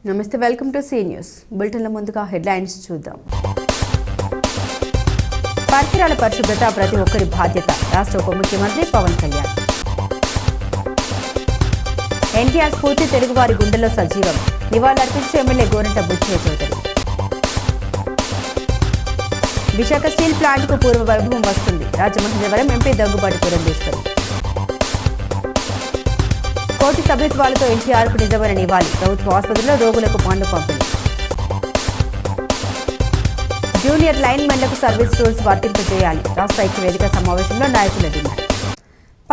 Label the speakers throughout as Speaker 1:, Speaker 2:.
Speaker 1: నమస్తే, welcome to C news బులెటిన్ల ముందుగా headlines చూద్దాం. పరిసరాల పరిశుభ్రత ప్రతి ఒక్కరి బాధ్యత. రాష్ట్ర ఉప ముఖ్యమంత్రి పవన్ కళ్యాణ్. ఎన్టీఆర్ స్ఫూర్తి తెలుగువారి గుండెల్లో సజీవం. నివాళులర్పించే ఎమ్మెల్యే గోరంట బుచ్చయ్య చౌదరి. విశాఖ స్టీల్ ప్లాంట్కు పూర్వ వైభవం వస్తుంది. రాజమహేంద్రవరం ఎంపీ దగ్గుబాటి పురంధేశ్వరి. కోటి సభ్యత్వాలతో ఎన్టీఆర్కు నిజమైన నివాళి. ప్రభుత్వ ఆసుపత్రిలో రోగులకు పండ్లు పంపిణీ. జూనియర్ లైన్ మెన్లకు సర్వీస్ రూల్స్ వర్తింపజేయాలి. రాష్ట్ర ఐక్య వేదిక సమావేశంలో నాయకుల డిమాండ్.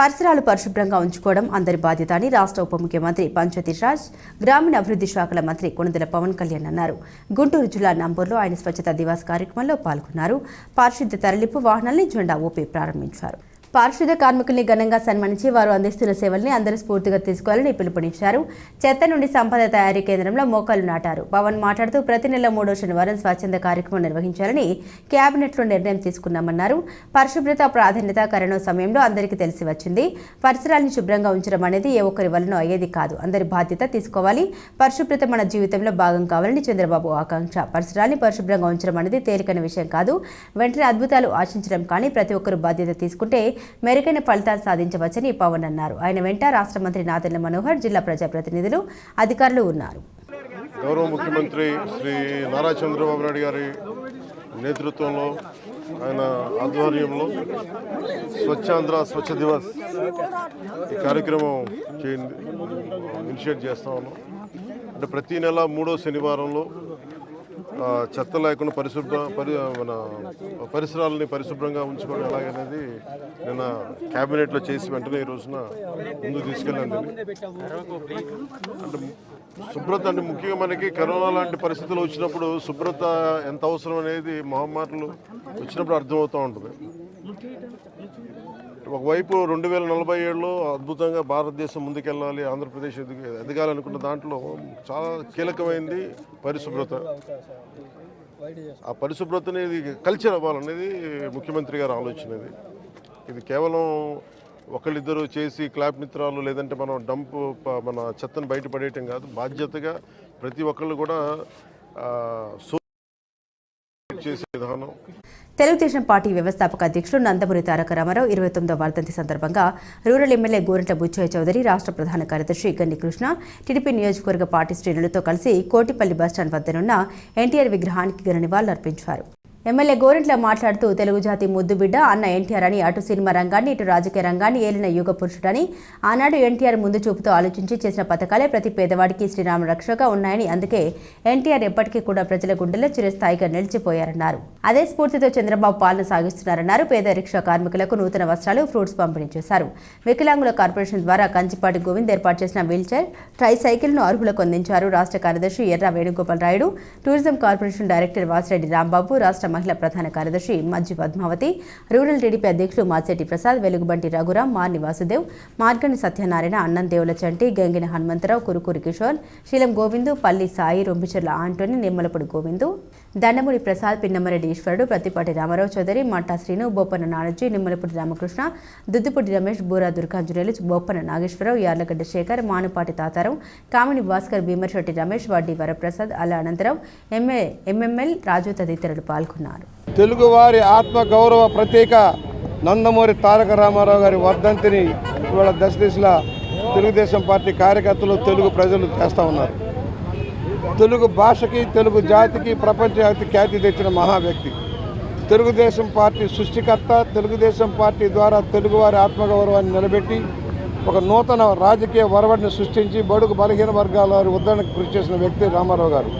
Speaker 1: పరిసరాలు పరిశుభ్రంగా ఉంచుకోవడం అందరి బాధ్యత అని రాష్ట్ర ఉప ముఖ్యమంత్రి పంచాయతీరాజ్ గ్రామీణాభివృద్ధి శాఖల మంత్రి కొణిదెల పవన్ కళ్యాణ్ అన్నారు. గుంటూరు జిల్లా నంబూరులో ఆయన స్వచ్ఛతా దివాస్ కార్యక్రమంలో పాల్గొన్నారు. పారిశుద్ధ్య తరలింపు వాహనాల్ని జెండా ఊపి ప్రారంభించారు. పారిశుద్ధ్య కార్మికుల్ని ఘనంగా సన్మానించి వారు అందిస్తున్న సేవల్ని అందరూ స్ఫూర్తిగా తీసుకోవాలని పిలుపునిచ్చారు. చెత్త నుండి సంపద తయారీ కేంద్రంలో మొక్కలు నాటారు. పవన్ మాట్లాడుతూ ప్రతి నెల 3వ శనివారం స్వచ్ఛంద కార్యక్రమం నిర్వహించాలని కేబినెట్లో నిర్ణయం తీసుకున్నామన్నారు. పరిశుభ్రత ప్రాధాన్యత కరోనా సమయంలో అందరికీ తెలిసి వచ్చింది. పరిసరాలను శుభ్రంగా ఉంచడం అనేది ఏ ఒక్కరి వలన అయ్యేది కాదు. అందరి బాధ్యత తీసుకోవాలి. పరిశుభ్రత మన జీవితంలో భాగం కావాలని చంద్రబాబు ఆకాంక్ష. పరిసరాల్ని పరిశుభ్రంగా ఉంచడం అనేది తేలికైన విషయం కాదు. వెంటనే అద్భుతాలు ఆశించడం కానీ ప్రతి ఒక్కరు బాధ్యత తీసుకుంటే మెరుగైన ఫలితాలు సాధించవచ్చని పవన్ అన్నారు. ఆయన వెంట రాష్ట్ర మంత్రి నాదెళ్ల మనోహర్, జిల్లా ప్రజాప్రతినిధులు, అధికారులు ఉన్నారు.
Speaker 2: గౌరవ ముఖ్యమంత్రి శ్రీ నారా చంద్రబాబు నాయుడు గారి నేతృత్వంలో, ఆయన ఆధ్వర్యంలో స్వచ్ఛాంధ్ర స్వచ్ఛ దివస్ ఈ కార్యక్రమం ఇనిషియేట్ చేస్తా ఉన్నాం. అంటే ప్రతి నెల 3వ శనివారంలో చెత్త లేకుండా మన పరిసరాలని పరిశుభ్రంగా ఉంచుకోవడం ఎలాగనేది నిన్న క్యాబినెట్లో చేసి వెంటనే ఈ రోజున ముందుకు తీసుకెళ్ళండి. అంటే శుభ్రత అంటే ముఖ్యంగా మనకి కరోనా లాంటి పరిస్థితులు వచ్చినప్పుడు శుభ్రత ఎంత అవసరం అనేది మహమ్మారులు వచ్చినప్పుడు అర్థమవుతూ ఉంటుంది. ఒకవైపు 2047లో అద్భుతంగా భారతదేశం ముందుకెళ్ళాలి, ఆంధ్రప్రదేశ్ ఎదగాలనుకున్న దాంట్లో చాలా కీలకమైంది పరిశుభ్రత. ఆ పరిశుభ్రతని కల్చర్ అవ్వాలనేది ముఖ్యమంత్రి గారి ఆలోచన. ఇది కేవలం ఒకళ్ళిద్దరు చేసి క్లాప్ మిత్రాలు లేదంటే మనం మన చెత్తను బయటపడేయటం కాదు. బాధ్యతగా ప్రతి ఒక్కళ్ళు కూడా చేసే విధానం.
Speaker 1: తెలుగుదేశం పార్టీ వ్యవస్థాపక అధ్యక్షులు నందమూరి తారక రామారావు 29వ వర్ధంతి సందర్భంగా రూరల్ ఎమ్మెల్యే గోరంట బుచ్చయ్య చౌదరి, రాష్ట్ర ప్రధాన కార్యదర్శి గన్ని కృష్ణ, టీడీపీ నియోజకవర్గ పార్టీ శ్రేణులతో కలిసి కోటిపల్లి బస్టాండ్ వద్దనున్న ఎన్టీఆర్ విగ్రహానికి ఘన నివాళులర్పించారు. ఎమ్మెల్యే గోరంట్ల మాట్లాడుతూ తెలుగు జాతి ముద్దుబిడ్డ అన్న ఎన్టీఆర్ అని, అటు సినిమా రంగాన్ని ఇటు రాజకీయ రంగాన్ని ఏలిన యుగ పురుషుడని, ఆనాడు ఎన్టీఆర్ ముందు చూపుతో ఆలోచించి చేసిన పథకాలే ప్రతి పేదవాడికి శ్రీరామ రక్షగా ఉన్నాయని, అందుకే ఎన్టీఆర్ ఎప్పటికీ కూడా ప్రజల గుండెల్లో చిరస్థాయిగా నిలిచిపోయారన్నారు. అదే స్ఫూర్తితో చంద్రబాబు పాలన సాగిస్తున్నారన్నారు. పేద రిక్షా కార్మికులకు నూతన వస్త్రాలు, ఫ్రూట్స్ పంపిణీ చేశారు. వికలాంగుల కార్పొరేషన్ ద్వారా కంచిపాటి గోవింద్ ఏర్పాటు చేసిన వీల్చైర్, ట్రై సైకిల్ను అర్హులకు అందించారు. రాష్ట్ర కార్యదర్శి ఎర్ర Venugopal Rayudu, tourism corporation director Vasireddy Rambabu, రాష్ట్ర మహిళా ప్రధాన కార్యదర్శి మజ్జి పద్మావతి, రూరల్ టీడీపీ అధ్యక్షులు మాచెట్టి ప్రసాద్, వెలుగుబంటి రఘురాం, మార్ని వాసుదేవ్, మార్గండి సత్యనారాయణ, అన్నం దేవుల చంటి, గంగిన హనుమంతరావు, కురుకూరి కిషోర్, శీలం గోవిందు, పల్లి సాయి, రొంపిచెర్ల ఆంటోని, నిమ్మలపూడి గోవిందు, దండమూడి ప్రసాద్, పిన్నమరెడ్డి ఈశ్వరుడు, ప్రతిపాటి రామారావు చౌదరి, మట్టా శ్రీను, బొప్పన నానజీ, నిమ్మలపూడి రామకృష్ణ, దుద్దుపూడి రమేష్, బూరా దుర్గాంజనేయులు, బొప్పన నాగేశ్వరరావు, యార్లగడ్డ శేఖర్, మానుపాటి తాతారావు, కామిని భాస్కర్, భీమర్శెట్టి రమేష్, వడ్డీ వరప్రసాద్, అల్ల అనంతరావు, ఎంఎంఎల్ రాజు తదితరులు పాల్గొన్నారు.
Speaker 3: తెలుగువారి ఆత్మగౌరవ ప్రతీక నందమూరి తారక రామారావు గారి వర్ధంతిని ఇవాళ దశ దిశలా తెలుగుదేశం పార్టీ కార్యకర్తలు, తెలుగు ప్రజలు చేస్తూ ఉన్నారు. తెలుగు భాషకి, తెలుగు జాతికి ప్రపంచ ఖ్యాతి తెచ్చిన మహా వ్యక్తి, తెలుగుదేశం పార్టీ సృష్టికర్త. తెలుగుదేశం పార్టీ ద్వారా తెలుగువారి ఆత్మగౌరవాన్ని నిలబెట్టి ఒక నూతన రాజకీయ వరవడిని సృష్టించి బడుగు బలహీన వర్గాల వారి ఉద్ధరణకు కృషి చేసిన వ్యక్తి రామారావు గారు.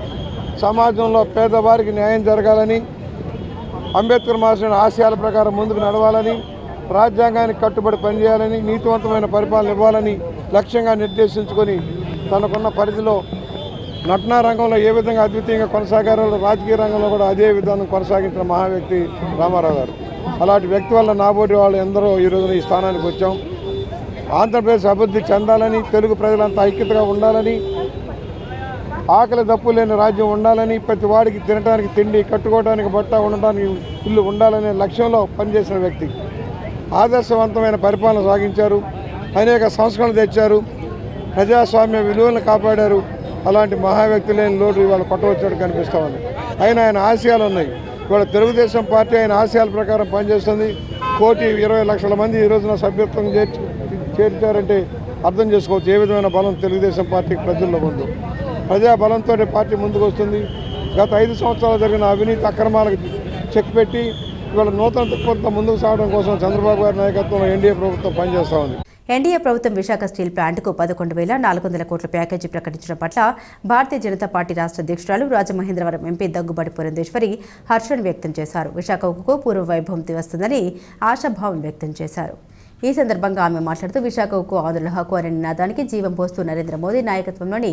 Speaker 3: సమాజంలో పేదవారికి న్యాయం జరగాలని, అంబేద్కర్ మాసిన ఆశయాల ప్రకారం ముందుకు నడవాలని, రాజ్యాంగానికి కట్టుబడి పనిచేయాలని, నీతివంతమైన పరిపాలన ఇవ్వాలని లక్ష్యంగా నిర్దేశించుకొని తనకున్న పరిధిలో నటనా రంగంలో ఏ విధంగా అద్వితీయంగా కొనసాగారో రాజకీయ రంగంలో కూడా అదే విధానం కొనసాగించిన మహా వ్యక్తి రామారావు గారు. అలాంటి వ్యక్తి వల్ల నాబోటి వాళ్ళు ఎందరో ఈరోజున ఈ స్థానానికి వచ్చాం. ఆంధ్రప్రదేశ్ అభివృద్ధి చెందాలని, తెలుగు ప్రజలంతా ఐక్యతగా ఉండాలని, ఆకలి దప్పు లేని రాజ్యం ఉండాలని, ప్రతి వాడికి తినడానికి తిండి, కట్టుకోవడానికి బట్ట, ఉండడానికి ఇల్లు ఉండాలనే లక్ష్యంలో పనిచేసిన వ్యక్తి. ఆదర్శవంతమైన పరిపాలన సాగించారు, అనేక సంస్కరణలు తెచ్చారు, ప్రజాస్వామ్య విలువలను కాపాడారు. అలాంటి మహా వ్యక్తి లేని లోటు ఇవాళ కొట్టవచ్చాడు కనిపిస్తూ ఉంది. అయినా ఆయన ఆశయాలు ఉన్నాయి. ఇవాళ తెలుగుదేశం పార్టీ ఆయన ఆశయాల ప్రకారం పనిచేస్తుంది. 1,20,00,000 మంది ఈ రోజున సభ్యత్వం చేర్చారంటే అర్థం చేసుకోవచ్చు ఏ విధమైన బలం తెలుగుదేశం పార్టీకి ప్రజల్లో ఉందో. ప్రజా బలంతో పార్టీ ముందుకు వస్తుంది. గత 5 సంవత్సరాలు జరిగిన అవినీతి అక్రమాలకు చెక్ పెట్టి ఇవాళ నూతన దృక్పథంతో ముందుకు సాగడం కోసం చంద్రబాబు గారి నాయకత్వంలో ఎన్డీఏ ప్రభుత్వం పనిచేస్తూ ఉంది.
Speaker 1: ఎన్డీఏ ప్రభుత్వం విశాఖ స్టీల్ ప్లాంట్కు 11,400 కోట్ల ప్యాకేజీ ప్రకటించడం పట్ల భారతీయ జనతా పార్టీ రాష్ట్ర అధ్యక్షురాలు రాజమహేంద్రవరం ఎంపీ దగ్గుబాటి పురంధేశ్వరి హర్షం వ్యక్తం చేశారు. విశాఖ ఉక్కుకు పూర్వ వైభవం వస్తుందని ఆశాభావం వ్యక్తం చేశారు. ఈ సందర్భంగా ఆమె మాట్లాడుతూ విశాఖ ఉక్కు ఆంధ్రుల హక్కు అనే నినాదానికి జీవం పోస్తూ నరేంద్ర మోదీ నాయకత్వంలోని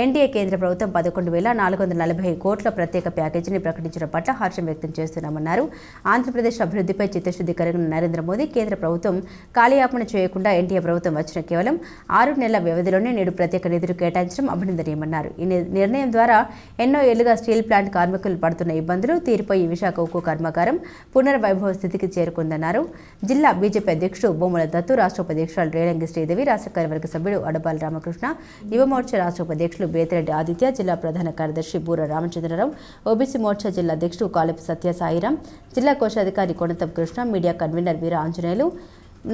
Speaker 1: ఎన్డీఏ కేంద్ర ప్రభుత్వం 11,440 కోట్ల ప్రత్యేక ప్యాకేజీని ప్రకటించడం పట్ల హర్షం వ్యక్తం చేస్తున్నామన్నారు. ఆంధ్రప్రదేశ్ అభివృద్ధిపై చిత్తశుద్ధి కలిగిన నరేంద్ర మోదీ కేంద్ర ప్రభుత్వం కాలయాపన చేయకుండా ఎన్డీఏ ప్రభుత్వం వచ్చిన కేవలం 6 నెలల వ్యవధిలోనే నేడు ప్రత్యేక నిధులు కేటాయించడం అభినందనీయమన్నారు. ఈ నిర్ణయం ద్వారా ఎన్నో ఏళ్లుగా స్టీల్ ప్లాంట్ కార్మికులు పడుతున్న ఇబ్బందులు తీరిపోయి విశాఖ ఉక్కు కర్మాగారం పునర్వైభవ స్థితికి చేరుకుందన్నారు. జిల్లా బీజేపీ అధ్యక్షుడు బొమ్మల దత్తు, రాష్ట్ర ఉపాధ్యక్షులు రేలంగి శ్రీదేవి, రాష్ట్ర కార్యవర్గ సభ్యుడు అడబాల రామకృష్ణ, యువ మోర్చా రాష్ట్ర ఉపాధ్యక్షులు బేతిరెడ్డి ఆదిత్య, జిల్లా ప్రధాన కార్యదర్శి బూర రామచంద్రరావు, ఓబీసీ మోర్చా జిల్లా అధ్యక్షుడు కాలపు సత్య సాయిరాం, జిల్లా కోశాధికారి కొనతం కృష్ణ, మీడియా కన్వీనర్ వీర ఆంజనేయులు,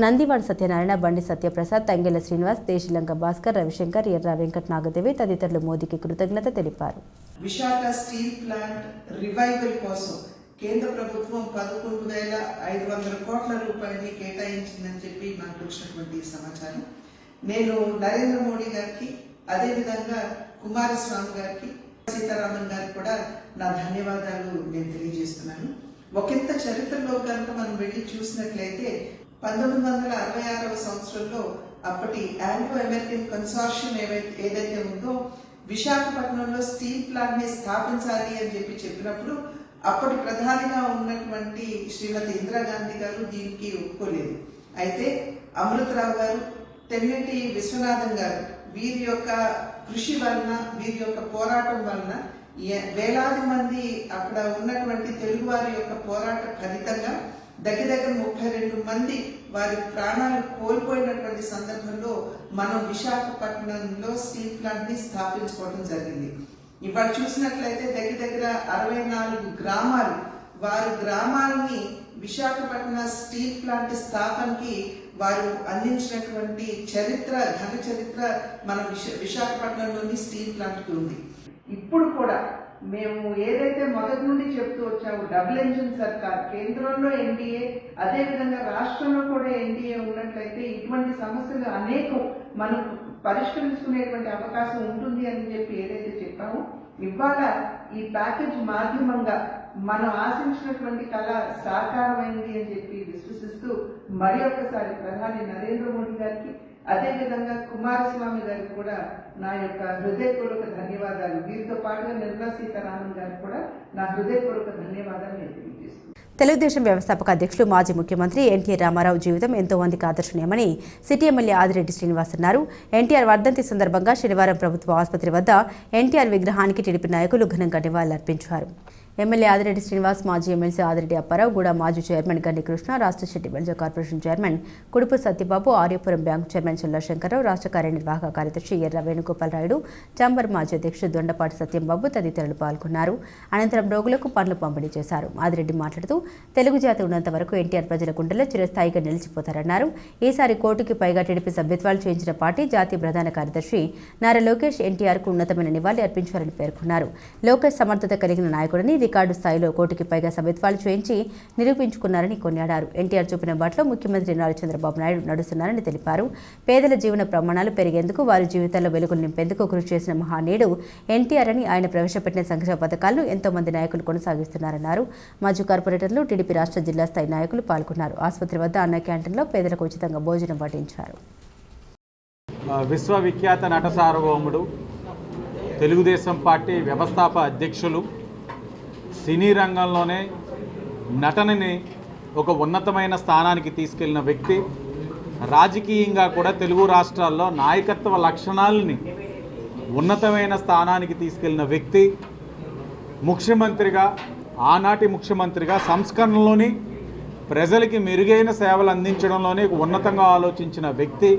Speaker 1: నందివాడ సత్యనారాయణ, బండి సత్యప్రసాద్, తంగెల శ్రీనివాస్, దేశిలంక భాస్కర్, రవిశంకర్, ఎర్ర వెంకట నాగదేవి తదితరులు మోదీకి కృతజ్ఞత తెలిపారు.
Speaker 4: విశాఖ స్టీల్ ప్లాంట్ రివైవల్ కోసం కేంద్ర ప్రభుత్వం 11,500 కోట్ల రూపాయలని కేటాయించిందని చెప్పి నాకు వచ్చినటువంటి సమాచారం. నేను నరేంద్ర మోడీ గారికి, అదేవిధంగా కుమారస్వామి గారికి, సీతారామన్ గారికి కూడా నా ధన్యవాదాలు నేను తెలియజేస్తున్నాను. ఒకంత చరిత్రలో కనుక మనం వెళ్ళి చూసినట్లయితే 1966వ సంవత్సరంలో అప్పటి ఆంగ్లో అమెరికన్ కన్సార్షియం ఏదైతే ఉందో విశాఖపట్నంలో స్టీల్ ప్లాంట్ ని స్థాపించాలి అని చెప్పినప్పుడు అప్పటి ప్రధానిగా ఉన్నటువంటి శ్రీమతి ఇందిరాగాంధీ గారు దీనికి ఒప్పుకోలేదు. అయితే అమృతరావు గారు, తెన్నేటి విశ్వనాథన్ గారు వీరి యొక్క కృషి వలన, వీరి యొక్క పోరాటం వలన వేలాది మంది అక్కడ ఉన్నటువంటి తెలుగు వారి యొక్క పోరాట ఫలితంగా దగ్గర 32 మంది వారి ప్రాణాలు కోల్పోయినటువంటి సందర్భంలో మనం విశాఖపట్నంలో స్టీల్ ప్లాంట్ ని స్థాపించుకోవడం జరిగింది. ఇవాళ చూసినట్లయితే దగ్గర 64 గ్రామాలు, వారి గ్రామాలని విశాఖపట్నం స్టీల్ ప్లాంట్ స్థాపనకి వారు అందించినటువంటి చరిత్ర, ఘన చరిత్ర మన విశాఖపట్నంలోని స్టీల్ ప్లాంట్కి ఉంది. ఇప్పుడు కూడా మేము ఏదైతే మొదటి నుండి చెప్తూ వచ్చాము, డబుల్ ఇంజిన్ సర్కార్, కేంద్రంలో ఎన్డీఏ, అదేవిధంగా రాష్ట్రంలో కూడా ఎన్డీఏ ఉన్నట్లయితే ఇటువంటి సమస్యలు అనేకం మనం పరిష్కరించుకునేటువంటి అవకాశం ఉంటుంది అని చెప్పి ఏదైతే చెప్పామో, ఇవాళ ఈ ప్యాకేజ్ మాధ్యమంగా మనం ఆశించినటువంటి కళ సాకారమైంది అని చెప్పి విశ్వసిస్తూ మరి ఒక్కసారి ప్రధాని నరేంద్ర మోడీ గారికి, అదేవిధంగా కుమారస్వామి గారికి కూడా నా యొక్క హృదయపూర్వక ధన్యవాదాలు. వీరితో పాటుగా నిర్మలా సీతారామన్ గారికి కూడా నా హృదయపూర్వక ధన్యవాదాలు నేను తెలియజేస్తున్నాను.
Speaker 1: తెలుగుదేశం వ్యవస్థాపక అధ్యక్షులు మాజీ ముఖ్యమంత్రి ఎన్టీఆర్ రామారావు జీవితం ఎంతో మందికి ఆదర్శనీయమని సిటీ ఎమ్మెల్యే ఆదిరెడ్డి శ్రీనివాస్ అన్నారు. ఎన్టీఆర్ వర్ధంతి సందర్భంగా శనివారం ప్రభుత్వ ఆసుపత్రి వద్ద ఎన్టీఆర్ విగ్రహానికి టీడీపీ నాయకులు ఘనంగా నివాళులర్పించారు. ఎమ్మెల్యే ఆదిరెడ్డి శ్రీనివాస్, మాజీ ఎమ్మెల్సీ ఆదిరెడ్డి అప్పారావు, గూడ మాజీ చైర్మన్ గండి కృష్ణ, రాష్ట్ర Shetty బెల్జ corporation chairman Kudupu Satyababu, Aryapuram bank chairman చల్లాశంకరరావు, రాష్ట్ర కార్యనిర్వాహక కార్యదర్శి ఎర్ర వేణుగోపాల్ రాయుడు, చాంబర్ మాజీ అధ్యక్షుడు దొండపాటి సత్యంబాబు తదితరులు పాల్గొన్నారు. అనంతరం రోగులకు పండ్లు పంపిణీ చేశారు. ఆదిరెడ్డి మాట్లాడుతూ తెలుగు జాతి ఉన్నంత వరకు ఎన్టీఆర్ ప్రజల గుండెల్లో చిరస్థాయిగా నిలిచిపోతారన్నారు. ఈసారి 1 కోటికి పైగా టీడీపీ సభ్యత్వాలు చేయించిన పార్టీ జాతీయ ప్రధాన కార్యదర్శి నారా లోకేష్ ఎన్టీఆర్కు ఉన్నతమైన నివాళి అర్పించారని పేర్కొన్నారు. లోకేష్ సమర్థత కలిగిన నాయకుడిని, రికార్డు స్థాయిలో 1 కోటికి పైగా సభ్యత్వాలు చేయించి నిరూపించుకున్నారని కొనియాడారు. ఎన్టీఆర్ చూపిన బాటలో ముఖ్యమంత్రి నారా చంద్రబాబు నాయుడు నడుస్తున్నారని తెలిపారు. పేదల జీవన ప్రమాణాలు పెరిగేందుకు, వారి జీవితాల్లో వెలుగులు నింపేందుకు కృషి చేసిన మహానీయుడు ఎన్టీఆర్ అని, ఆయన ప్రవేశపెట్టిన సంక్షేమ పథకాలను ఎంతో మంది నాయకులు కొనసాగిస్తున్నారన్నారు. మాజీ కార్పొరేటర్లు, టీడీపీ రాష్ట్ర జిల్లా స్థాయి నాయకులు పాల్గొన్నారు. ఆసుపత్రి వద్ద అన్న క్యాంటీన్లో పేదలకు ఉచితంగా భోజనం వడ్డించారు.
Speaker 5: విశ్వవిఖ్యాత నట సార్వభౌముడు, తెలుగుదేశం పార్టీ వ్యవస్థాపక అధ్యక్షులు, సినీ రంగంలోనే నటనని ఒక ఉన్నతమైన స్థానానికి తీసుకెళ్లిన వ్యక్తి, రాజకీయంగా కూడా తెలుగు రాష్ట్రాల్లో నాయకత్వ లక్షణాలని ఉన్నతమైన స్థానానికి తీసుకెళ్లిన వ్యక్తి, ముఖ్యమంత్రిగా, ఆనాటి ముఖ్యమంత్రిగా సంస్కరణలోని ప్రజలకి మెరుగైన సేవలు అందించడంలోనే ఉన్నతంగా ఆలోచించిన వ్యక్తి.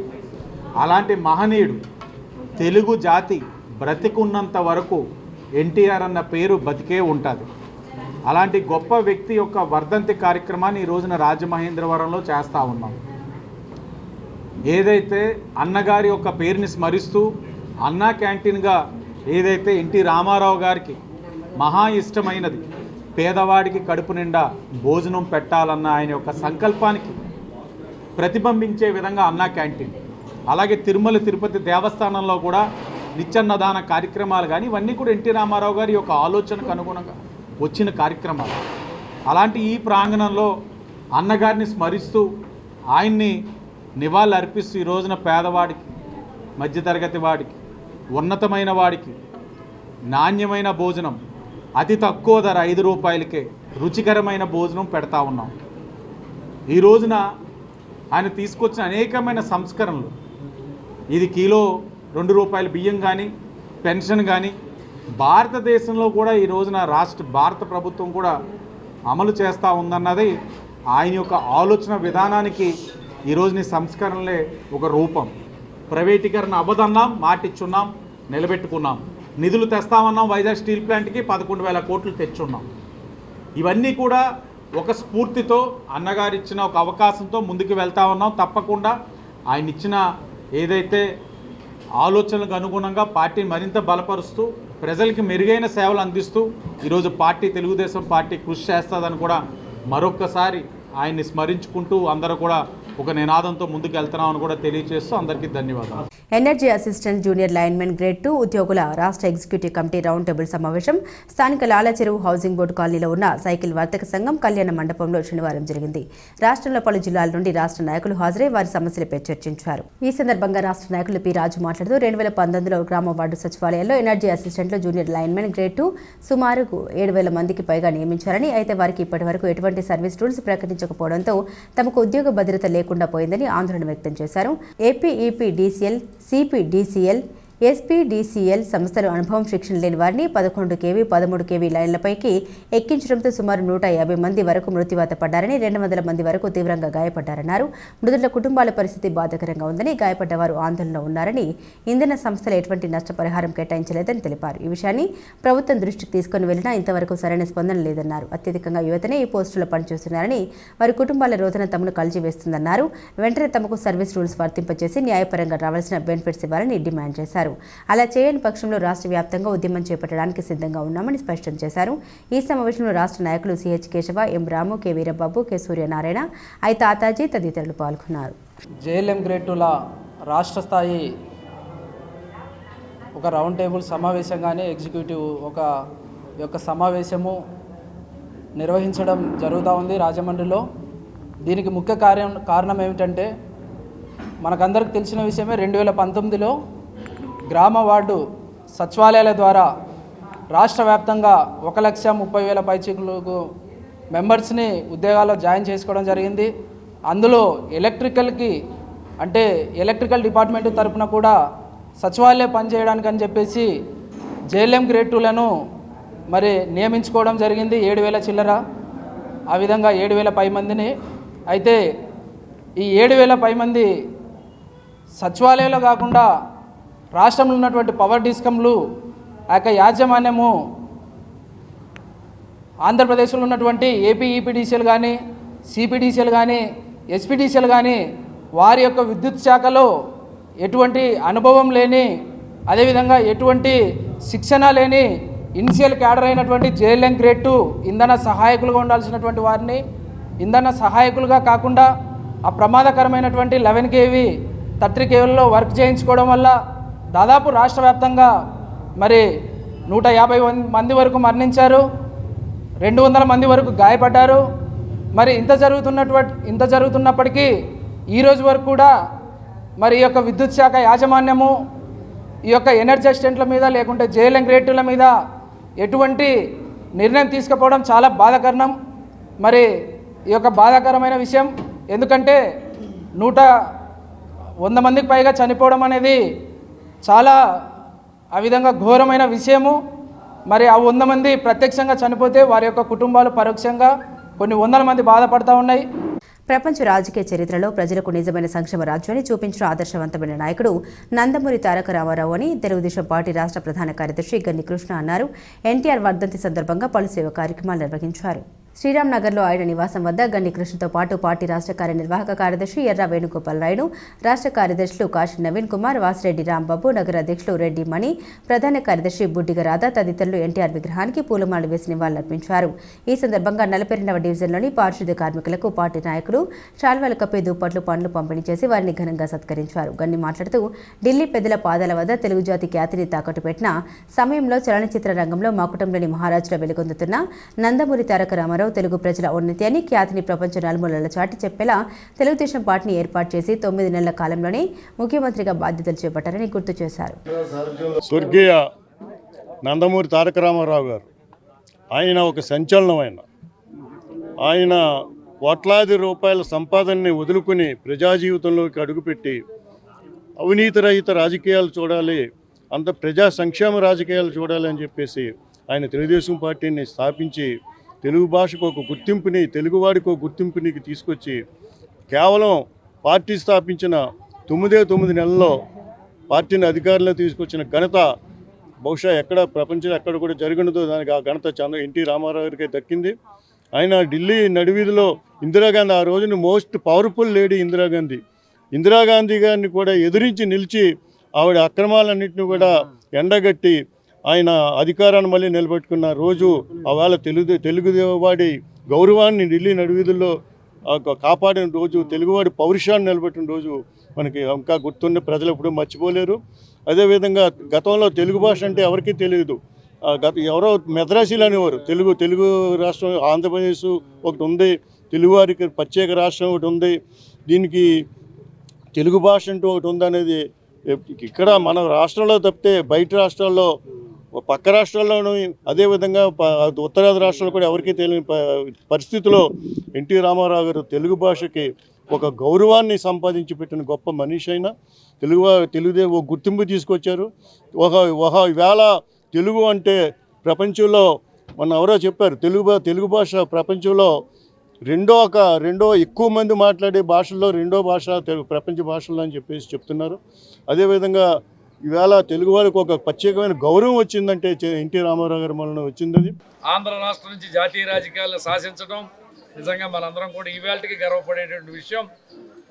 Speaker 5: అలాంటి మహనీయుడు తెలుగు జాతి బ్రతికున్నంత వరకు ఎన్టీఆర్ అన్న పేరు బతికే ఉంటుంది. అలాంటి గొప్ప వ్యక్తి యొక్క వర్ధంతి కార్యక్రమాన్ని ఈ రోజున రాజమహేంద్రవరంలో చేస్తూ ఉన్నాం. ఏదైతే అన్నగారి యొక్క పేరుని స్మరిస్తూ అన్నా క్యాంటీన్గా ఏదైతే ఎన్టీ రామారావు గారికి మహా ఇష్టమైనది పేదవాడికి కడుపు నిండా భోజనం పెట్టాలన్న ఆయన యొక్క సంకల్పానికి ప్రతిబింబించే విధంగా అన్నా క్యాంటీన్, అలాగే తిరుమల తిరుపతి దేవస్థానంలో కూడా నిత్యన్నదాన కార్యక్రమాలు కానీ ఇవన్నీ కూడా ఎన్టీ రామారావు గారి యొక్క ఆలోచనకు అనుగుణంగా వచ్చిన కార్యక్రమాలు. అలాంటి ఈ ప్రాంగణంలో అన్నగారిని స్మరిస్తూ ఆయన్ని నివాళులు అర్పిస్తూ ఈ రోజున పేదవాడికి, మధ్యతరగతి వాడికి, ఉన్నతమైన వాడికి నాణ్యమైన భోజనం అతి తక్కువ ధర 5 రూపాయలకే రుచికరమైన భోజనం పెడతా ఉన్నాం. ఈ రోజున ఆయన తీసుకొచ్చిన అనేకమైన సంస్కరణలు, ఇది కిలో 2 రూపాయల బియ్యం కానీ పెన్షన్ కానీ భారతదేశంలో కూడా ఈ రోజున భారత ప్రభుత్వం కూడా అమలు చేస్తూ ఉందన్నది ఆయన యొక్క ఆలోచన విధానానికి ఈ రోజుని సంస్కరణలే ఒక రూపం. ప్రైవేటీకరణ అవ్వదన్నాం, మాటిచ్చున్నాం, నిలబెట్టుకున్నాం. నిధులు తెస్తామన్నాం, వైజాగ్ స్టీల్ ప్లాంట్కి 11,000 కోట్లు తెచ్చున్నాం. ఇవన్నీ కూడా ఒక స్ఫూర్తితో అన్నగారు ఇచ్చిన ఒక అవకాశంతో ముందుకు వెళ్తా ఉన్నాం. తప్పకుండా ఆయన ఇచ్చిన ఏదైతే ఆలోచనలకు అనుగుణంగా పార్టీని మరింత బలపరుస్తూ ప్రజలకి మెరుగైన సేవలు అందిస్తూ ఈరోజు తెలుగుదేశం పార్టీ కృషి చేస్తుందని కూడా మరొక్కసారి ఆయన్ని స్మరించుకుంటూ అందరూ కూడా ఒక నినాదంతో ముందుకు వెళ్తున్నామని కూడా తెలియజేస్తూ అందరికీ ధన్యవాదాలు.
Speaker 1: Energy assistant junior linemen grade 2 ఉద్యోగుల రాష్ట్ర ఎగ్జిక్యూటివ్ కమిటీ రౌండ్ టేబుల్ సమావేశం స్థానిక లాలచెరువు హౌసింగ్ బోర్డు కాలనీలో ఉన్న సైకిల్ వర్తక సంఘం కళ్యాణ మండపంలో శనివారం జరిగింది. రాష్ట్రంలో పలు జిల్లాల నుండి రాష్ట్ర నాయకులు హాజరై వారి సమస్యలపై చర్చించారు. ఈ సందర్భంగా రాష్ట్ర నాయకులు పి రాజు మాట్లాడుతూ 2019లో గ్రామ వార్డు సచివాలయాల్లో ఎనర్జీ అసిస్టెంట్లు జూనియర్ లైన్మెన్ గ్రేడ్ 2 సుమారు 7,000 మందికి పైగా నియమించారని, అయితే వారికి ఇప్పటి వరకు ఎటువంటి సర్వీస్ రూల్స్ ప్రకటించకపోవడంతో తమకు ఉద్యోగ భద్రత లేకుండా పోయిందని ఆందోళన వ్యక్తం చేశారు. ఏపీఈపీడీసీఎల్, సిపిడిసిఎల్, ఎస్పీడీసీఎల్ సంస్థలు అనుభవం శిక్షణ లేని వారిని 11 కేవీ 13 కేవీ లైన్లపైకి ఎక్కించడంతో సుమారు 150 మంది వరకు మృత్యువాత పడ్డారని, 200 మంది వరకు తీవ్రంగా గాయపడ్డారన్నారు. మృతుల కుటుంబాల పరిస్థితి బాధాకరంగా ఉందని, గాయపడ్డవారు ఆందోళనలో ఉన్నారని, ఇంధన సంస్థలు ఎటువంటి నష్టపరిహారం కేటాయించలేదని తెలిపారు. ఈ విషయాన్ని ప్రభుత్వం దృష్టికి తీసుకుని వెళ్లినా ఇంతవరకు సరైన స్పందన లేదన్నారు. అత్యధికంగా యువతనే ఈ పోస్టులో పనిచేస్తున్నారని, వారి కుటుంబాల రోదన తమను కలిచివేస్తుందన్నారు. వెంటనే తమకు సర్వీస్ రూల్స్ వర్తింపచేసి న్యాయపరంగా రావాల్సిన బెనిఫిట్స్ ఇవ్వాలని డిమాండ్ చేశారు. అలా చేయని పక్షంలో రాష్ట్ర వ్యాప్తంగా ఉద్యమం చేపట్టడానికి సిద్ధంగా ఉన్నామని స్పష్టం చేశారు. ఈ సమావేశంలో రాష్ట్ర నాయకులు CH Keshava, M Ramu, K Veerababu, K Suryanarayana, I Tataji తదితరులు పాల్గొన్నారు.
Speaker 6: జేఎల్ఎం గ్రేడ్ 2ల రాష్ట్ర స్థాయి ఒక రౌండ్ టేబుల్ సమావేశంగానే ఎగ్జిక్యూటివ్ యొక్క సమావేశము నిర్వహించడం జరుగుతూ ఉంది రాజమండ్రిలో. దీనికి ముఖ్య కారణం ఏమిటంటే, మనకందరికి తెలిసిన విషయమే, 2019లో గ్రామ వార్డు సచివాలయాల ద్వారా రాష్ట్ర వ్యాప్తంగా 1,30,000 పైచిలకు మెంబర్స్ని ఉద్యోగాల్లో జాయిన్ చేసుకోవడం జరిగింది. అందులో ఎలక్ట్రికల్ డిపార్ట్మెంట్ తరఫున కూడా సచివాలయం పనిచేయడానికి అని చెప్పేసి జేఎల్ఎం గ్రేడ్ 2లను మరి నియమించుకోవడం జరిగింది. 7,000 చిల్లర, ఆ విధంగా 7,000 పై మందిని. అయితే ఈ 7,000 పై మంది సచివాలయంలో కాకుండా రాష్ట్రంలో ఉన్నటువంటి పవర్ డిస్కంలు ఆ యొక్క యాజమాన్యము ఆంధ్రప్రదేశ్లో ఉన్నటువంటి ఏపీఈపీడీసీఎల్ కానీ, సిపిడిసిఎల్ కానీ, ఎస్పీడీసీఎల్ కానీ వారి యొక్క విద్యుత్ శాఖలో ఎటువంటి అనుభవం లేని, అదేవిధంగా ఎటువంటి శిక్షణ లేని ఇనిషియల్ క్యాడర్ అయినటువంటి జేఎల్ఎం గ్రేడ్ 2 ఇంధన సహాయకులుగా ఉండాల్సినటువంటి వారిని ఇంధన సహాయకులుగా కాకుండా ఆ ప్రమాదకరమైనటువంటి 11 కేవీ 30 కేవీల్లో వర్క్ చేయించుకోవడం వల్ల దాదాపు రాష్ట్ర వ్యాప్తంగా మరి 150 మంది వరకు మరణించారు, 200 మంది వరకు గాయపడ్డారు. మరి ఇంత జరుగుతున్నప్పటికీ ఈరోజు వరకు కూడా మరి ఈ యొక్క విద్యుత్ శాఖ యాజమాన్యము ఈ యొక్క ఎనర్జీ అసిస్టెంట్ల మీద లేకుంటే జేఎల్ఎం గ్రేడ్ 2ల మీద ఎటువంటి నిర్ణయం తీసుకుపోవడం చాలా బాధాకరం. మరి ఈ యొక్క బాధాకరమైన విషయం, ఎందుకంటే 100 మందికి పైగా చనిపోవడం అనేది చాలా ఆ విధంగా ఘోరమైన విషయము. మరి ఆ 100 మంది ప్రత్యక్షంగా చనిపోతే వారి యొక్క కుటుంబాలు పరోక్షంగా కొన్ని 100 మంది బాధపడుతూ ఉన్నాయి.
Speaker 1: ప్రపంచ రాజకీయ చరిత్రలో ప్రజలకు నిజమైన సంక్షేమ రాజ్యాన్ని చూపించిన ఆదర్శవంతమైన నాయకుడు నందమూరి తారక రామారావు అని తెలుగుదేశం పార్టీ రాష్ట్ర ప్రధాన కార్యదర్శి గన్ని కృష్ణ అన్నారు. ఎన్టీఆర్ వర్ధంతి సందర్భంగా పలు సేవా కార్యక్రమాలు నిర్వహించారు. శ్రీరామ్ నగర్లో ఆయన నివాసం వద్ద గన్ని కృష్ణతో పాటు పార్టీ రాష్ట్ర కార్యనిర్వాహక కార్యదర్శి ఎర్ర వేణుగోపాల్ రాయుడు, రాష్ట్ర కార్యదర్శులు కాశీ నవీన్ కుమార్, వాసిరెడ్డి రాంబాబు, నగర అధ్యక్షులు రెడ్డి మణి, ప్రధాన కార్యదర్శి బుడ్డిగ రాధా తదితరులు ఎన్టీఆర్ విగ్రహానికి పూలమాల వేసి నివాళులర్పించారు. ఈ సందర్భంగా 42వ డివిజన్లోని పారిశుద్ధ్య కార్మికులకు పార్టీ నాయకులు శాల్వాలు కప్పి దుప్పట్లు పండ్లు పంపిణీ చేసి వారిని ఘనంగా సత్కరించారు. గన్ని మాట్లాడుతూ ఢిల్లీ పెద్దల పాదాల వద్ద తెలుగు జాతి ఖ్యాతిని తాకట్టు పెట్టిన సమయంలో చలనచిత్ర రంగంలో మాకుటంలోని మహారాజుల వెలుగొందుతున్న నందమూరి తారక రామారావు తెలుగు ప్రజల ఉన్నతి అని ఖ్యాతిని ప్రపంచ నలుమూలల చాటి చెప్పేలా తెలుగుదేశం పార్టీని ఏర్పాటు చేసి 9 నెలల కాలంలోనే ముఖ్యమంత్రిగా బాధ్యతలు చేపట్టారని గుర్తు చేశారు.
Speaker 7: స్వర్గీయ నందమూరి తారక రామారావు గారు ఆయన ఒక సంచలనమైన ఆయన కోట్లాది రూపాయల సంపాదనని వదులుకుని ప్రజా జీవితంలోకి అడుగుపెట్టి అవినీతి రహిత రాజకీయాలు చూడాలి, అంత ప్రజా సంక్షేమ రాజకీయాలు చూడాలి అని చెప్పేసి ఆయన తెలుగుదేశం పార్టీని స్థాపించి తెలుగు భాషకు ఒక గుర్తింపుని, తెలుగువాడికి ఒక గుర్తింపుని తీసుకొచ్చి కేవలం పార్టీ స్థాపించిన 9 నెలల్లో పార్టీని అధికారంలో తీసుకొచ్చిన ఘనత బహుశా ఎక్కడ ప్రపంచంలో ఎక్కడ కూడా జరిగినదో దానికి ఆ ఘనత ఎన్టీ రామారావు గారికి దక్కింది. ఆయన ఢిల్లీ నడివీధిలో ఇందిరాగాంధీ, ఆ రోజున మోస్ట్ పవర్ఫుల్ లేడీ ఇందిరాగాంధీ గారిని కూడా ఎదిరించి నిలిచి ఆవిడ అక్రమాలన్నింటినీ కూడా ఎండగట్టి ఆయన అధికారాన్ని మళ్ళీ నిలబెట్టుకున్న రోజు, ఆవేళ తెలుగువాడి గౌరవాన్ని ఢిల్లీ నడివీధుల్లో కాపాడిన రోజు, తెలుగువాడి పౌరుషాన్ని నిలబెట్టిన రోజు మనకి ఇంకా గుర్తున్న ప్రజలు ఎప్పుడూ మర్చిపోలేరు. అదేవిధంగా గతంలో తెలుగు భాష అంటే ఎవరికీ తెలియదు. ఎవరో మెద్రాసీలు అనేవారు. తెలుగు రాష్ట్రం ఆంధ్రప్రదేశ్ ఒకటి ఉంది, తెలుగువారికి ప్రత్యేక రాష్ట్రం ఒకటి ఉంది, దీనికి తెలుగు భాష అంటూ ఒకటి ఉందనేది ఇక్కడ మన రాష్ట్రంలో తప్పితే బయట రాష్ట్రాల్లో, పక్క రాష్ట్రాల్లోనూ, అదేవిధంగా ఉత్తరాది రాష్ట్రాల్లో కూడా ఎవరికీ తెలియని పరిస్థితిలో ఎన్టీ రామారావు గారు తెలుగు భాషకి ఒక గౌరవాన్ని సంపాదించి పెట్టిన గొప్ప మనిషి అయినా తెలుగుదే ఒక గుర్తింపు తీసుకొచ్చారు. వేళ తెలుగు అంటే ప్రపంచంలో మొన్న ఎవరో చెప్పారు, తెలుగు భాష ప్రపంచంలో రెండో ఎక్కువ మంది మాట్లాడే భాషల్లో రెండో భాష ప్రపంచ భాషల్లో అని చెప్పేసి చెప్తున్నారు. అదేవిధంగా ఈవేళ తెలుగు వారికి ఒక ప్రత్యేకమైన గౌరవం వచ్చిందంటే ఎన్టీ రామారావు గారి వలన వచ్చింది. అది
Speaker 8: ఆంధ్ర రాష్ట్రం నుంచి జాతీయ రాజకీయాలను శాసించడం నిజంగా మనందరం కూడా ఈవేళకి గర్వపడేటువంటి విషయం.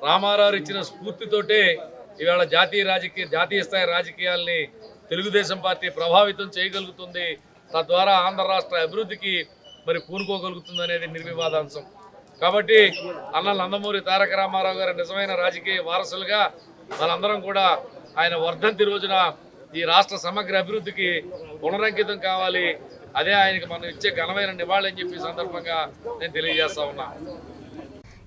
Speaker 8: రామారావు ఇచ్చిన స్ఫూర్తితోటే ఈవేళ జాతీయ స్థాయి రాజకీయాల్ని తెలుగుదేశం పార్టీ ప్రభావితం చేయగలుగుతుంది. తద్వారా ఆంధ్ర రాష్ట్ర అభివృద్ధికి పూనుకోగలుగుతుంది అనేది నిర్వివాదాంశం. కాబట్టి అన్న నందమూరి తారక రామారావు గారి నిజమైన రాజకీయ వారసులుగా మనందరం కూడా ఆయన వర్ధంతి రోజున ఈ రాష్ట్ర సమగ్ర అభివృద్ధికి పునరంకితం కావాలి. అదే ఆయనకి మనం ఇచ్చే ఘనమైన నివాళి అని చెప్పి సందర్భంగా నేను తెలియజేస్తా ఉన్నా.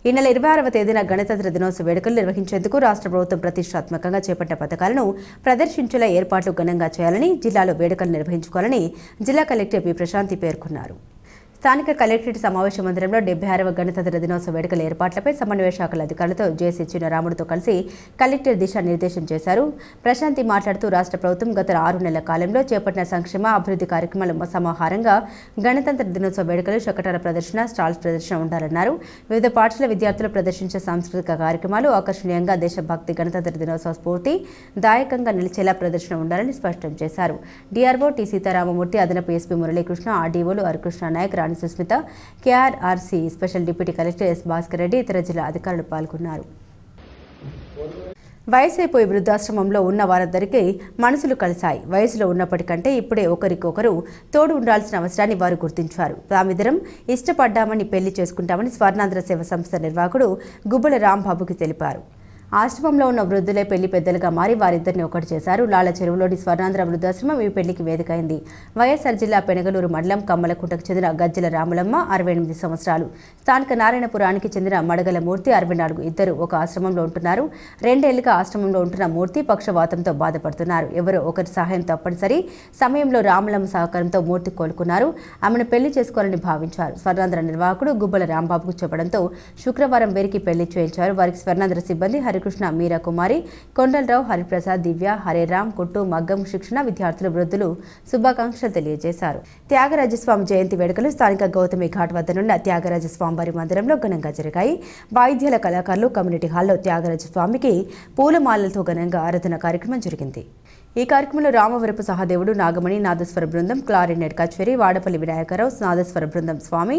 Speaker 1: ఈ నెల 26వ తేదీన గణతంత్ర దినోత్సవ వేడుకలు నిర్వహించేందుకు రాష్ట్ర ప్రభుత్వం ప్రతిష్టాత్మకంగా చేపట్టిన పథకాలను ప్రదర్శించేలా ఏర్పాట్లు ఘనంగా చేయాలని, జిల్లాలో వేడుకలు నిర్వహించుకోవాలని జిల్లా కలెక్టర్ పి ప్రశాంతి పేర్కొన్నారు. స్థానిక కలెక్టరేట్ సమావేశ మందిరంలో 76వ గణతంత్ర దినోత్సవ వేడుకల ఏర్పాట్లపై సమన్వయ శాఖల అధికారులతో జేసీ చిన్నరాముడితో కలిసి కలెక్టర్ దిశానిర్దేశం చేశారు. ప్రశాంతి మాట్లాడుతూ రాష్ట్ర ప్రభుత్వం గత 6 నెలల కాలంలో చేపట్టిన సంక్షేమ అభివృద్ధి కార్యక్రమాల సమాహారంగా గణతంత్ర దినోత్సవ వేడుకలు, శకటాల ప్రదర్శన, స్టాల్స్ ప్రదర్శన ఉండాలన్నారు. వివిధ పాఠశాల విద్యార్థులు ప్రదర్శించే సాంస్కృతిక కార్యక్రమాలు ఆకర్షణీయంగా, దేశభక్తి, గణతంత్ర దినోత్సవ స్ఫూర్తి దాయకంగా నిలిచేలా ప్రదర్శన ఉండాలని స్పష్టం చేశారు. డిఆర్ఓ టి సీతారామమూర్తి, అదనపు ఎస్పీ మురళీకృష్ణ, ఆర్డీఓలు Harikrishna Naik, Rani Sushmita, KRRC special deputy collector S Bhaskar Reddy, ఇతర జిల్లా అధికారులు పాల్గొన్నారు. వయసైపోయి వృద్ధాశ్రమంలో ఉన్న వారందరికీ మనసులు కలిశాయి. వయసులో ఉన్నప్పటికంటే ఇప్పుడే ఒకరికొకరు తోడు ఉండాల్సిన అవసరాన్ని వారు గుర్తించారు. తామిద్దరం ఇష్టపడ్డామని పెళ్లి చేసుకుంటామని స్వర్ణాంధ్ర సేవ సంస్థ నిర్వాహకుడు గుబ్బల రాంబాబుకి తెలిపారు. ఆశ్రమంలో ఉన్న వృద్ధులే పెళ్లి పెద్దలుగా మారి వారిద్దరిని ఒకటి చేశారు. లాల చెరువులోని స్వర్ణాంధ్ర వృద్ధాశ్రమం ఈ పెళ్లికి వేదికైంది. వైఎస్ఆర్ జిల్లా పెనగలూరు మండలం కమ్మలకుంటకు చెందిన గజ్జల రాములమ్మ 68 సంవత్సరాలు, స్థానిక నారాయణపురానికి చెందిన మడగల మూర్తి 64, ఇద్దరు ఒక ఆశ్రమంలో ఉంటున్నారు. 2 ఏళ్లుగా ఆశ్రమంలో ఉంటున్న మూర్తి పక్షవాతంతో బాధపడుతున్నారు. ఎవరో ఒకరి సహాయం తప్పనిసరి సమయంలో రాములమ్మ సహకారంతో మూర్తి కోలుకున్నారు. ఆమెను పెళ్లి చేసుకోవాలని భావించారు. స్వర్ణాంధ్ర నిర్వాహకుడు గుబ్బల రాంబాబుకు చెప్పడంతో శుక్రవారం వీరికి పెళ్లి చేయించారు. వారికి స్వర్ణాంధ్ర సిబ్బంది హరికృష్ణ, మీరా కుమారి, కొండలరావు, హరిప్రసాద్, దివ్య, హరేరామ్, కుట్టు, మగ్గం శిక్షణ విద్యార్థులు, వృద్ధులు శుభాకాంక్షలు తెలియజేశారు. త్యాగరాజస్వామి జయంతి వేడుకలు స్థానిక గౌతమి ఘాట్ వద్ద నుండి త్యాగరాజస్వామివారి మందిరంలో ఘనంగా జరిగాయి. వాయిద్యాల కళాకారులు కమ్యూనిటీ హాల్లో త్యాగరాజస్వామికి పూలమాలలతో ఘనంగా ఆరాధన కార్యక్రమం జరిగింది. ఈ కార్యక్రమంలో రామవరపు సహదేవుడు, నాగమణి, నాదస్వర బృందం, క్లారినెట్ కచేరీ, వాడపల్లి వినాయకరావు, నాదస్వర బృందం స్వామి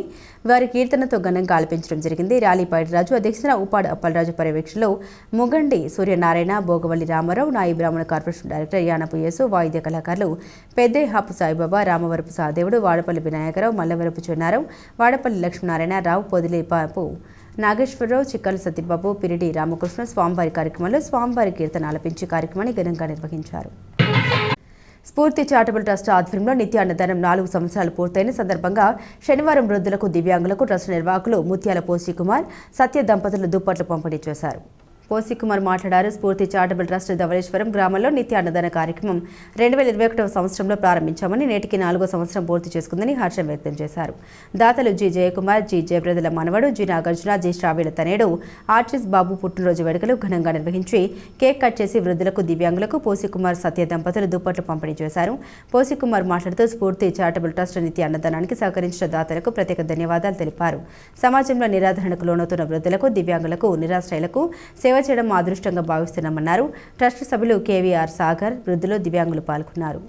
Speaker 1: వారి కీర్తనతో ఘనంగా ఆలపించడం జరిగింది. ర్యాలీ పైడిరాజు అధ్యక్షతన ఉపాడు అప్పలరాజు పర్యవేక్షణలో ముగండి సూర్యనారాయణ, భోగవల్లి రామారావు, నాయి బ్రాహ్మణ కార్పొరేషన్ డైరెక్టర్ యానపు యేసు, వాయిద్య కళాకారులు పెద్దేహాపు సాయిబాబా, రామవరపు సహదేవుడు, వాడపల్లి వినాయకరావు, మల్లవరపు చెన్నారావు, వాడపల్లి లక్ష్మీనారాయణ రావు, పొదిలిపాపు నాగేశ్వరరావు, చిక్కల సత్యబాబు, పిరిడి రామకృష్ణ స్వామివారి కార్యక్రమంలో స్వామివారి కీర్తన ఆలపించి కార్యక్రమాన్ని ఘనంగా నిర్వహించారు. స్ఫూర్తి చారిటబుల్ ట్రస్ట్ ఆధ్వర్యంలో నిత్య అన్నదానం 4 సంవత్సరాలు పూర్తయిన సందర్భంగా శనివారం వృద్ధులకు, దివ్యాంగులకు ట్రస్ట్ నిర్వాహకులు ముత్యాల పోసికుమార్, సత్య దంపతులు దుప్పట్లు పంపిణీ చేశారు. పోసికుమార్ మాట్లాడారు. స్ఫూర్తి చారిటబుల్ ట్రస్ట్ ధవళేశ్వరం గ్రామంలో నిత్య అన్నదాన కార్యక్రమం 2021వ సంవత్సరంలో ప్రారంభించామని, నేటికి 4వ సంవత్సరం పూర్తి చేసుకుందని హర్షం వ్యక్తం చేశారు. దాతలు జి జయకుమార్, జి జయప్రదల మనవడు, జి నాగార్జున, జి శ్రావ్యుల తనేడు ఆర్టిస్ట్ బాబు పుట్టినరోజు వేడుకలు ఘనంగా నిర్వహించి కేక్ కట్ చేసి వృద్ధులకు, దివ్యాంగులకు పోసికుమార్, సత్య దంపతులు దుప్పట్లు పంపిణీ చేశారు. పోసికుమార్ మాట్లాడుతూ స్ఫూర్తి చారిటబుల్ ట్రస్ట్ నిత్య అన్నదానానికి సహకరించిన దాతలకు ప్రత్యేక ధన్యవాదాలు తెలిపారు. సమాజంలో నిరాధరణకు లోనవుతున్న వృద్ధులకు, దివ్యాంగులకు, నిరాశ్రయులకు సేవ చేయడం మా అదృష్టంగా భావిస్తున్నామన్నారు. ట్రస్ట్ సభ్యులు కేవీఆర్ సాగర్, వృద్ధులు, దివ్యాంగులు పాల్గొన్నారు.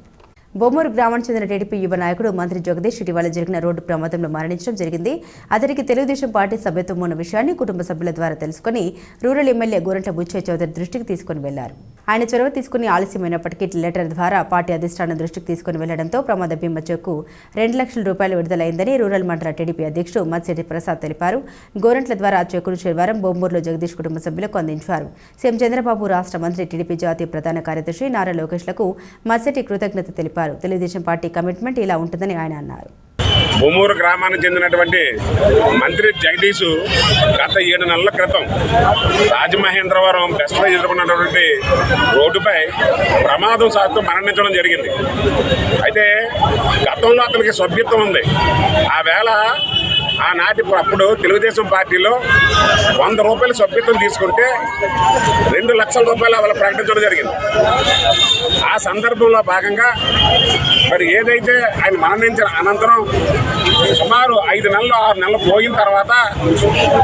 Speaker 1: బొమ్మూరు గ్రామానికి చెందిన టీడీపీ యువ నాయకుడు మంత్రి జగదీష్ ఇటీవల జరిగిన రోడ్డు ప్రమాదంలో మరణించడం జరిగింది. అతనికి తెలుగుదేశం పార్టీ సభ్యత్వం ఉన్న విషయాన్ని కుటుంబ సభ్యుల ద్వారా తెలుసుకుని రూరల్ ఎమ్మెల్యే గోరంట్ల బుచ్చయ్య చౌదరి దృష్టికి తీసుకుని వెళ్లారు. ఆయన చొరవ తీసుకుని ఆలస్యమైనప్పటికీ లెటర్ ద్వారా పార్టీ అధిష్టానం దృష్టికి తీసుకుని వెళ్లడంతో ప్రమాద బీమా చెక్కు 2 లక్షల రూపాయలు విడుదలైందని రూరల్ మండల టీడీపీ అధ్యక్షుడు మత్స్యటి ప్రసాద్ తెలిపారు. గోరంట్ల ద్వారా ఆ చెక్కును శనివారం బొమ్మూరులో జగదీష్ కుటుంబ సభ్యులకు అందించారు. సీఎం చంద్రబాబు, రాష్ట్ర మంత్రి, టీడీపీ జాతీయ ప్రధాన కార్యదర్శి నారా లోకేష్లకు మత్స్యటి కృతజ్ఞత తెలిపారు. తెలుగుదేశం పార్టీ కమిట్మెంట్ ఇలా ఉంటుందని ఆయన అన్నారు.
Speaker 9: బొమ్మూరు గ్రామానికి చెందినటువంటి మంత్రి జగదీష్ గత 7 నెలల క్రితం రాజమహేంద్రవరం బెస్ట్లో ఎదుర్కొన్నటువంటి రోడ్డుపై ప్రమాదం సాగుతూ మరణించడం జరిగింది. అయితే గతంలో అతనికి సభ్యత్వం ఉంది. ఆ వేళ అప్పుడు తెలుగుదేశం పార్టీలో 100 రూపాయల సభ్యత్వం తీసుకుంటే 2 లక్షల రూపాయలు వాళ్ళు ప్రకటించడం జరిగింది. ఆ సందర్భంలో భాగంగా మరి ఏదైతే ఆయన మరణించిన అనంతరం సుమారు 5 నెలలు 6 నెలలు పోయిన తర్వాత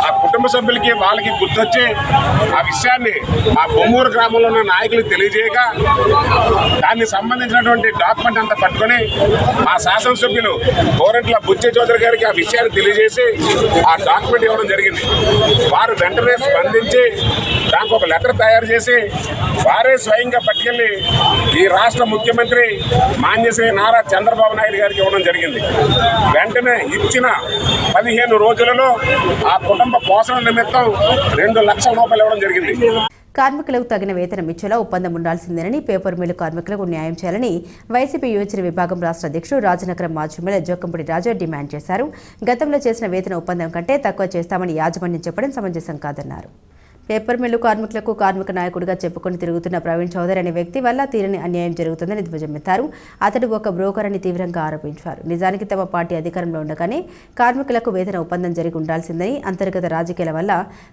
Speaker 9: ఆ కుటుంబ సభ్యులకి వాళ్ళకి గుర్తొచ్చి ఆ విషయాన్ని ఆ బొమ్మూరు గ్రామంలో ఉన్న నాయకులకు తెలియజేయగా దానికి సంబంధించినటువంటి డాక్యుమెంట్ అంతా పట్టుకొని ఆ శాసనసభ్యులు గోరంట్ల బుచ్చయ్య చౌదరి గారికి ఆ విషయాన్ని తెలియజేసి ఆ డాక్యుమెంట్ ఇవ్వడం జరిగింది. వారు వెంటనే స్పందించి దానికి ఒక లెటర్ తయారు చేసి వారే స్వయంగా పట్టుకెళ్ళి ఈ రాష్ట్ర ముఖ్యమంత్రి మాన్యశ్రీ నారా చంద్రబాబు నాయుడు గారికి ఇవ్వడం జరిగింది. వెంటనే ఇచ్చిన 15 రోజులలో ఆ కుటుంబ పోషణ నిమిత్తం 2 లక్షల రూపాయలు ఇవ్వడం జరిగింది.
Speaker 1: కార్మికులకు తగిన వేతనం ఇచ్చేలా ఒప్పందం ఉండాల్సిందేనని, పేపర్ మిల్లు కార్మికులకు న్యాయం చేయాలని వైసీపీ యువజన విభాగం రాష్ట్ర అధ్యక్షుడు రాజనగరం మాజీ ఎమ్మెల్యే జోకంపూడి రాజా డిమాండ్ చేశారు. గతంలో చేసిన వేతన ఒప్పందం కంటే తక్కువ చేస్తామని యాజమాన్యం చెప్పడం సమంజసం కాదన్నారు. పేపర్ మిల్లు కార్మికులకు కార్మిక నాయకుడిగా చెప్పుకొని తిరుగుతున్న ప్రవీణ్ చౌదరి అనే వ్యక్తి వల్ల తీరని అన్యాయం జరుగుతుందని ధ్వజమెత్తారు. అతడు ఒక బ్రోకర్ అని తీవ్రంగా ఆరోపించారు. నిజానికి తమ పార్టీ అధికారంలో ఉండగానే కార్మికులకు వేతన ఒప్పందం జరిగి ఉండాల్సిందని, అంతర్గత రాజకీయాల వల్ల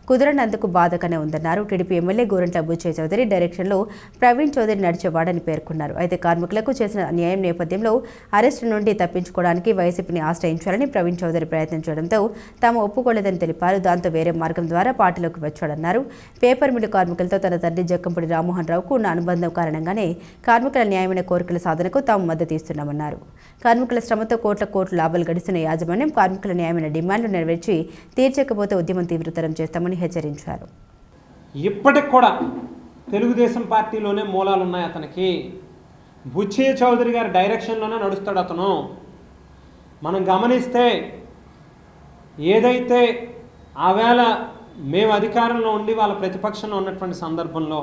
Speaker 1: కుదరనందుకు బాధగానే ఉందన్నారు. టీడీపీ ఎమ్మెల్యే గోరంట్ల బుచ్చయ్య చౌదరి డైరెక్షన్లో ప్రవీణ్ చౌదరి నడిచేవాడని పేర్కొన్నారు. అయితే కార్మికులకు చేసిన అన్యాయం నేపథ్యంలో అరెస్టు నుండి తప్పించుకోవడానికి వైసీపీని ఆశ్రయించాలని ప్రవీణ్ చౌదరి ప్రయత్నించడంతో తాము ఒప్పుకోలేదని తెలిపారు. దాంతో వేరే మార్గం ద్వారా పార్టీలోకి వచ్చాడన్నారు. పేపర్ మిల్లు కార్మికులతో తన తండ్రి జక్కంపూడి రామ్మోహన్ రావుకు ఉన్న అనుబంధం కారణంగానే కార్మికుల న్యాయమైన కోరికల సాధనకు తాము మద్దతు ఇస్తున్నామన్నారు. కార్మికుల శ్రమతో కోట్ల లాభాలు గడిస్తున్న యాజమాన్యం కార్మికుల న్యాయమైన డిమాండ్లు నెరవేర్చి తీర్చకపోతే ఉద్యమం తీవ్రతరం చేస్తామని హెచ్చరించారు.
Speaker 10: ఇప్పటికి కూడా తెలుగుదేశం పార్టీలోనే మూలాలు ఉన్నాయి. అతనికి బుచ్చయ్య చౌదరి గారి డైరెక్షన్లోనే నడుస్తాడు అతను. మనం గమనిస్తే ఏదైతే ఆవేళ మేము అధికారంలో ఉండి వాళ్ళ ప్రతిపక్షంలో ఉన్నటువంటి సందర్భంలో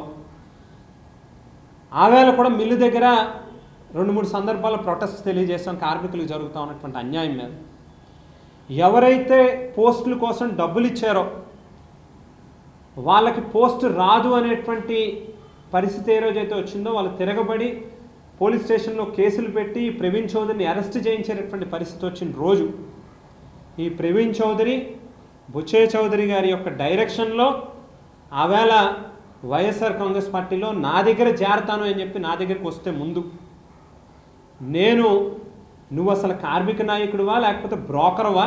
Speaker 10: ఆవేళ కూడా మిల్లు దగ్గర 2-3 సందర్భాల్లో ప్రొటెస్ట్ తెలియజేస్తాం కార్మికులకు జరుగుతూ ఉన్నటువంటి అన్యాయం మీద. ఎవరైతే పోస్టుల కోసం డబ్బులు ఇచ్చారో వాళ్ళకి పోస్టు రాదు అనేటువంటి పరిస్థితి ఏ రోజైతే వచ్చిందో వాళ్ళు తిరగబడి పోలీస్ స్టేషన్లో కేసులు పెట్టి ప్రవీణ్ చౌదరిని అరెస్ట్ చేయించేటటువంటి పరిస్థితి వచ్చిన రోజు ఈ ప్రవీణ్ చౌదరి బుచ్చయ్య చౌదరి గారి యొక్క డైరెక్షన్లో ఆవేళ వైఎస్ఆర్ కాంగ్రెస్ పార్టీలో నా దగ్గర చేరతాను అని చెప్పి నా దగ్గరికి వస్తే ముందు నువ్వు అసలు కార్మిక నాయకుడివా లేకపోతే బ్రోకర్వా,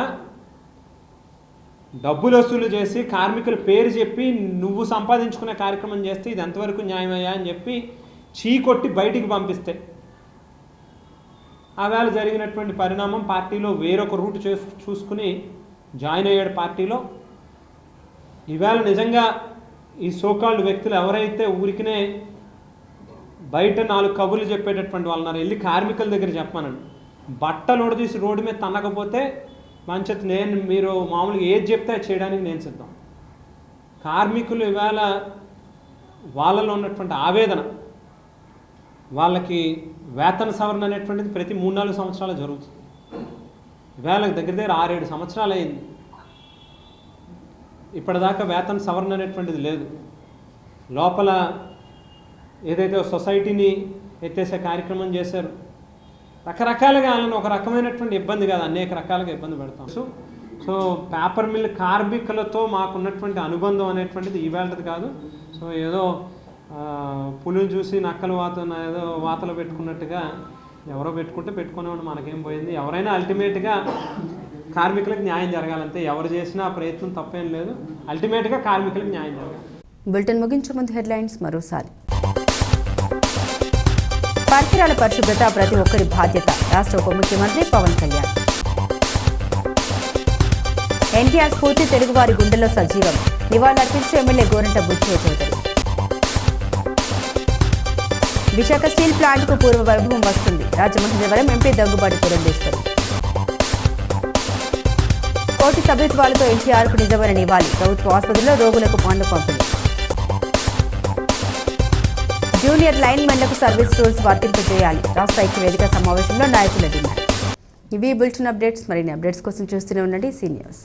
Speaker 10: డబ్బులు వసూలు చేసి కార్మికుల పేరు చెప్పి నువ్వు సంపాదించుకునే కార్యక్రమం చేస్తే ఇది ఎంతవరకు న్యాయమయ్యా అని చెప్పి చీకొట్టి బయటికి పంపిస్తే ఆవేళ జరిగినటువంటి పరిణామం పార్టీలో వేరొక రూట్ చూసుకుని జాయిన్ అయ్యాడు పార్టీలో. ఈవేళ నిజంగా ఈ సోకాల్డ్ వ్యక్తులు ఎవరైతే ఊరికినే బయట 4 కబుర్లు చెప్పేటటువంటి వాళ్ళు ఉన్నారు, వెళ్ళి కార్మికుల దగ్గర చెప్పానండి. బట్టలు ఉడదీసి రోడ్డు మీద తన్నకపోతే మంచిది, మీరు మామూలుగా ఏది చెప్తే అది చేయడానికి నేను సిద్ధం. కార్మికులు ఇవాళ వాళ్ళలో ఉన్నటువంటి ఆవేదన, వాళ్ళకి వేతన సవరణ అనేటువంటిది ప్రతి 3-4 సంవత్సరాలు జరుగుతుంది. ఇవాళ దగ్గర 6-7 సంవత్సరాలు అయింది, ఇప్పటిదాకా వేతన సవరణ అనేటువంటిది లేదు. లోపల ఏదైతే సొసైటీని ఎత్తేసే కార్యక్రమం చేశారు, రకరకాలుగా వాళ్ళని ఒక రకమైనటువంటి ఇబ్బంది కాదు, అనేక రకాలుగా ఇబ్బంది పెడతాం. సో పేపర్ మిల్ కార్మికులతో మాకున్నటువంటి అనుబంధం అనేటువంటిది ఈవేళది కాదు. సో ఏదో పులులు చూసి నక్కలు ఏదో వాతలు పెట్టుకున్నట్టుగా ఎవరో పెట్టుకుంటే పెట్టుకునేవాడు, మనకేం పోయింది. ఎవరైనా అల్టిమేట్గా కార్మికులకు న్యాయం జరగాలంటే ఎవరు చేసినా ప్రయత్నం తప్పేం లేదు, అల్టిమేట్గా కార్మికులకు న్యాయం జరగాలి.
Speaker 1: బులెటిన్ ముగించే ముందు హెడ్లైన్స్ మరోసారి. పరిసరాల పరిశుభ్రత ప్రతి ఒక్కరి బాధ్యత, రాష్ట్ర ఉప ముఖ్యమంత్రి పవన్ కళ్యాణ్. ఎన్టీఆర్ స్ఫూర్తి తెలుగువారి గుండెల్లో సజీవం, నివాళులర్పించే ఎమ్మెల్యే గోరంట్ల బుచ్చయ్య చౌదరి. విశాఖ స్టీల్ ప్లాంట్కు పూర్వ వైభవం వస్తుంది, రాజమహేంద్రవరం ఎంపీ దగ్గుబాటి పురంధేశ్వరి. కోటి సభ్యత్వాలతో ఎన్టీఆర్కు నిజమైన నివాళి, ప్రభుత్వ ఆసుపత్రిలో రోగులకు పండ్ల పంపిణీ. జూనియర్ లైన్మెన్లకు సర్వీస్ రూల్స్ వర్తింపజేయాలి, రాష్ట్ర ఐక్యవేదిక సమావేశంలో నాయకుల డిమాండ్. ఇవి బులెటిన్ అప్డేట్స్. మరిన్ని అప్డేట్స్ కోసం చూస్తూనే ఉండండి సీ న్యూస్.